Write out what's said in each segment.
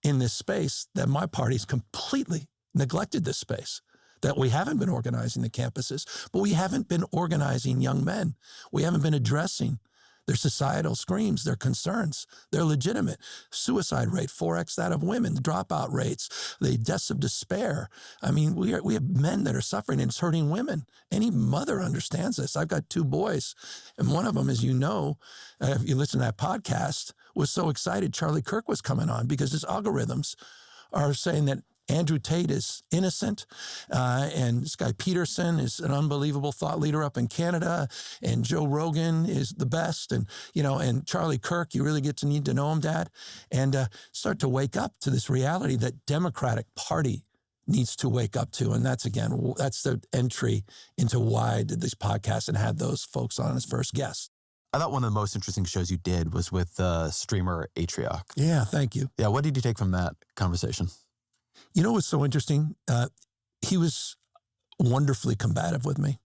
in this space that my party's completely neglected this space, that we haven't been organizing the campuses, but we haven't been organizing young men. We haven't been addressing their societal screams, their concerns. They're legitimate. Suicide rate, 4x that of women, dropout rates, the deaths of despair. I mean, we have men that are suffering, and it's hurting women. Any mother understands this. I've got 2 boys, and one of them, as you know, if you listen to that podcast, was so excited Charlie Kirk was coming on because his algorithms are saying that Andrew Tate is innocent, and this guy Peterson is an unbelievable thought leader up in Canada, and Joe Rogan is the best, and and Charlie Kirk, you really get to need to know him, Dad, and start to wake up to this reality that Democratic Party needs to wake up to, and that's the entry into why I did this podcast and had those folks on as first guests. I thought one of the most interesting shows you did was with streamer Atrioc. Yeah, thank you. Yeah, what did you take from that conversation? You know what's so interesting? He was wonderfully combative with me.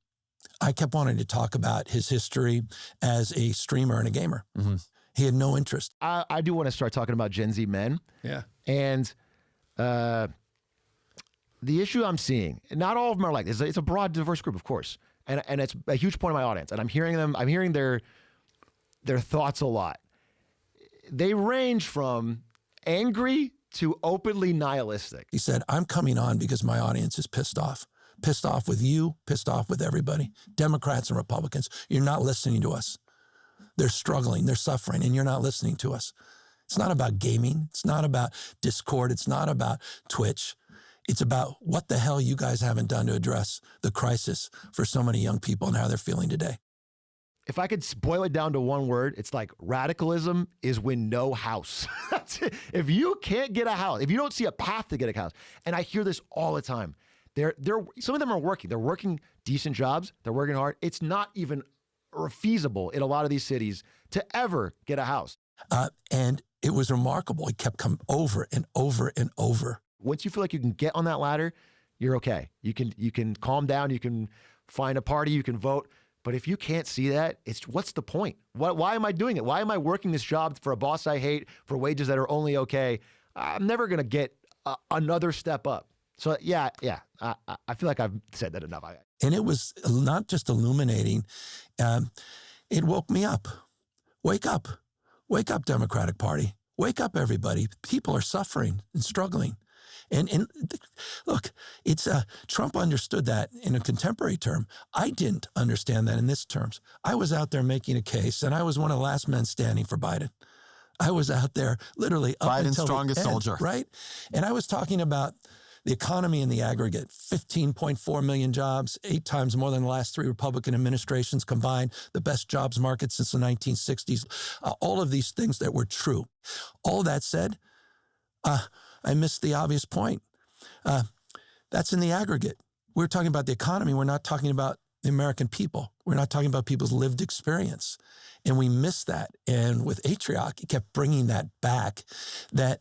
I kept wanting to talk about his history as a streamer and a gamer. Mm-hmm. He had no interest. I do want to start talking about Gen Z men. Yeah. And the issue I'm seeing, not all of them are like this. It's a broad, diverse group, of course. And it's a huge point of my audience. And I'm hearing their thoughts a lot. They range from angry to openly nihilistic. He said, I'm coming on because my audience is pissed off. Pissed off with you, pissed off with everybody. Democrats and Republicans, you're not listening to us. They're struggling, they're suffering, and you're not listening to us. It's not about gaming. It's not about Discord. It's not about Twitch. It's about what the hell you guys haven't done to address the crisis for so many young people and how they're feeling today. If I could boil it down to one word, it's like radicalism is when no house. That's it. If you can't get a house, if you don't see a path to get a house, and I hear this all the time, some of them are working. They're working decent jobs. They're working hard. It's not even feasible in a lot of these cities to ever get a house. And it was remarkable. It kept coming over and over and over. Once you feel like you can get on that ladder, you're okay. You can calm down. You can find a party. You can vote. But if you can't see that, what's the point? Why am I doing it? Why am I working this job for a boss I hate, for wages that are only okay? I'm never going to get another step up. So yeah, I feel like I've said that enough. And it was not just illuminating. It woke me up. Wake up. Wake up, Democratic Party. Wake up, everybody. People are suffering and struggling. And look, it's Trump understood that in a contemporary term. I didn't understand that in this terms. I was out there making a case, and I was one of the last men standing for Biden. I was out there literally up Biden's until strongest the end, soldier, right? And I was talking about the economy in the aggregate, 15.4 million jobs, 8 times more than the last 3 Republican administrations combined, the best jobs market since the 1960s, all of these things that were true. All that said, I missed the obvious point. That's in the aggregate. We're talking about the economy. We're not talking about the American people. We're not talking about people's lived experience. And we missed that. And with Atrioc, he kept bringing that back, that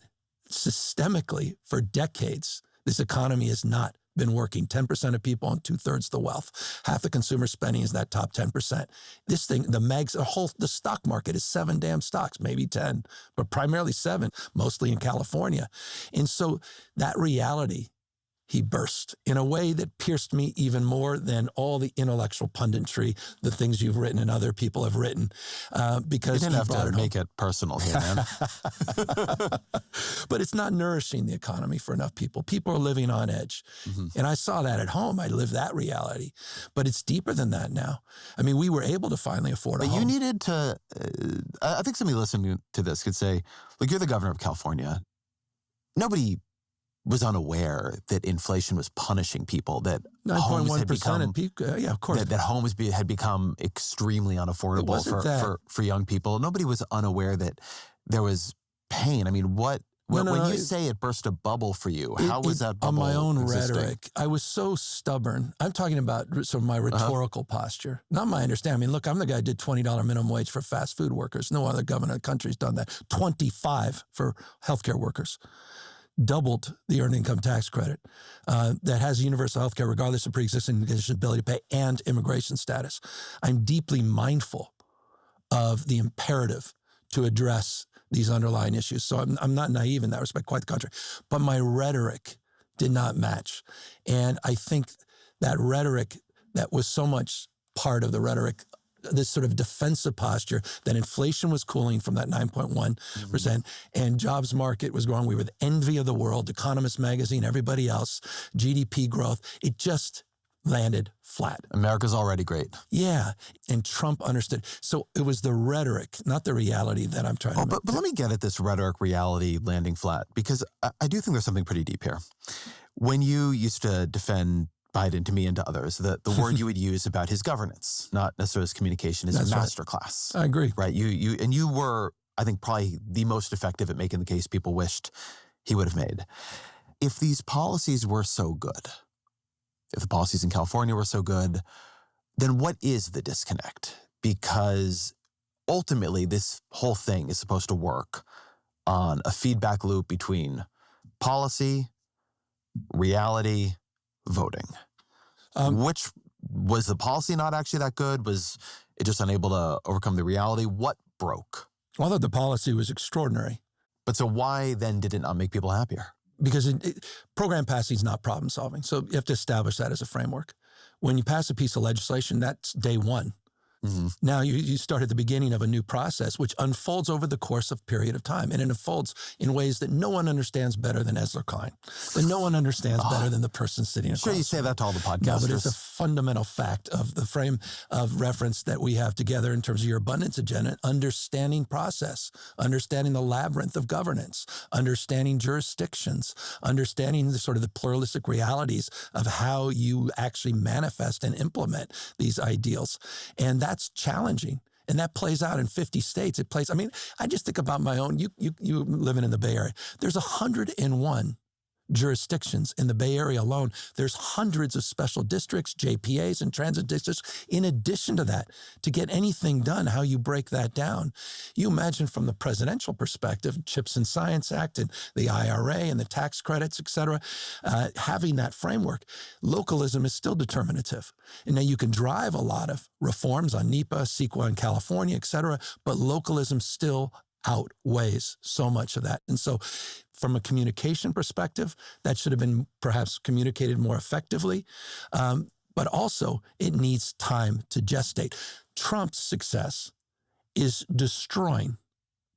systemically for decades, this economy has not been working. 10% of people own 2/3 the wealth. Half the consumer spending is that top 10%. This thing, the stock market is 7 damn stocks, maybe 10, but primarily 7, mostly in California. And so that reality, he burst in a way that pierced me even more than all the intellectual punditry, the things you've written and other people have written, because you didn't have to make it personal here, man. But it's not nourishing the economy for enough people. People are living on edge. Mm-hmm. And I saw that at home. I lived that reality. But it's deeper than that now. I mean, we were able to finally afford a home. But you needed to, I think somebody listening to this could say, look, you're the governor of California. Nobody was unaware that inflation was punishing people, that 9.1% at peak. Yeah, of course. That homes had become extremely unaffordable for young people. Nobody was unaware that there was pain. I mean, when you say it burst a bubble for you, how was that bubble on my own existing? rhetoric? I was so stubborn. I'm talking about sort of my rhetorical posture, not my understanding. I mean, look, I'm the guy who did $20 minimum wage for fast food workers. No other government in the country's done that. 25 for healthcare workers. Doubled the earned income tax credit that has universal health care regardless of pre-existing condition, ability to pay, and immigration status. I'm deeply mindful of the imperative to address these underlying issues. So I'm not naive in that respect, quite the contrary. But my rhetoric did not match. And I think that rhetoric that was so much part of the rhetoric, this sort of defensive posture that inflation was cooling from that 9.1% and jobs market was growing. We were the envy of the world, Economist magazine, everybody else, GDP growth. It just landed flat. America's already great. Yeah. And Trump understood. So it was the rhetoric, not the reality that I'm trying to make. But let me get at this rhetoric reality landing flat, because I do think there's something pretty deep here. When you used to defend Biden to me and to others, the word you would use about his governance, not necessarily his communication, is a masterclass. I agree. Right. You were, I think, probably the most effective at making the case people wished he would have made. If these policies were so good, if the policies in California were so good, then what is the disconnect? Because ultimately, this whole thing is supposed to work on a feedback loop between policy, reality, voting. Which was the policy not actually that good? Was it just unable to overcome the reality? What broke? Well, I thought the policy was extraordinary. But so why then did it not make people happier? Because program passing is not problem solving. So you have to establish that as a framework. When you pass a piece of legislation, that's day one. Mm-hmm. Now you start at the beginning of a new process, which unfolds over the course of a period of time. And it unfolds in ways that no one understands better than Ezra Klein. That no one understands better than the person sitting across. Sure, you say that to all the podcasters. No, but it's a fundamental fact of the frame of reference that we have together in terms of your abundance agenda, understanding process, understanding the labyrinth of governance, understanding jurisdictions, understanding the sort of the pluralistic realities of how you actually manifest and implement these ideals. And that's challenging. And that plays out in 50 states. It plays, I mean, I just think about my own, you living in the Bay Area. There's 101 jurisdictions in the Bay Area alone. There's hundreds of special districts, JPAs, and transit districts. In addition to that, to get anything done, how you break that down. You imagine from the presidential perspective, CHIPS and Science Act and the IRA and the tax credits, et cetera, having that framework. Localism is still determinative. And now you can drive a lot of reforms on NEPA, CEQA in California, et cetera, but localism still outweighs so much of that. And so from a communication perspective, that should have been perhaps communicated more effectively. But also it needs time to gestate. Trump's success is destroying,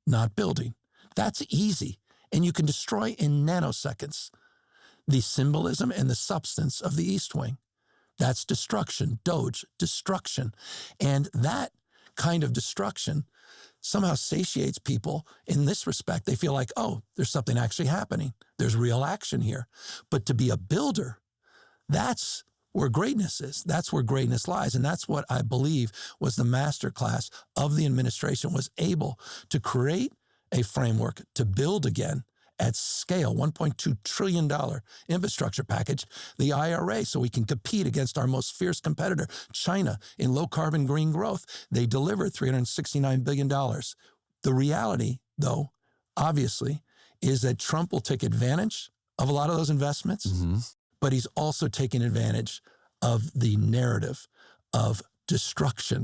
not building. That's easy. And you can destroy in nanoseconds the symbolism and the substance of the East Wing. That's destruction, Doge, destruction. And that kind of destruction somehow satiates people in this respect. They feel like, oh, there's something actually happening. There's real action here. But to be a builder, that's where greatness is. That's where greatness lies. And that's what I believe was the masterclass of the administration, was able to create a framework to build again at scale, $1.2 trillion infrastructure package, the IRA, so we can compete against our most fierce competitor, China, in low-carbon green growth. They delivered $369 billion. The reality, though, obviously, is that Trump will take advantage of a lot of those investments, but he's also taking advantage of the narrative of destruction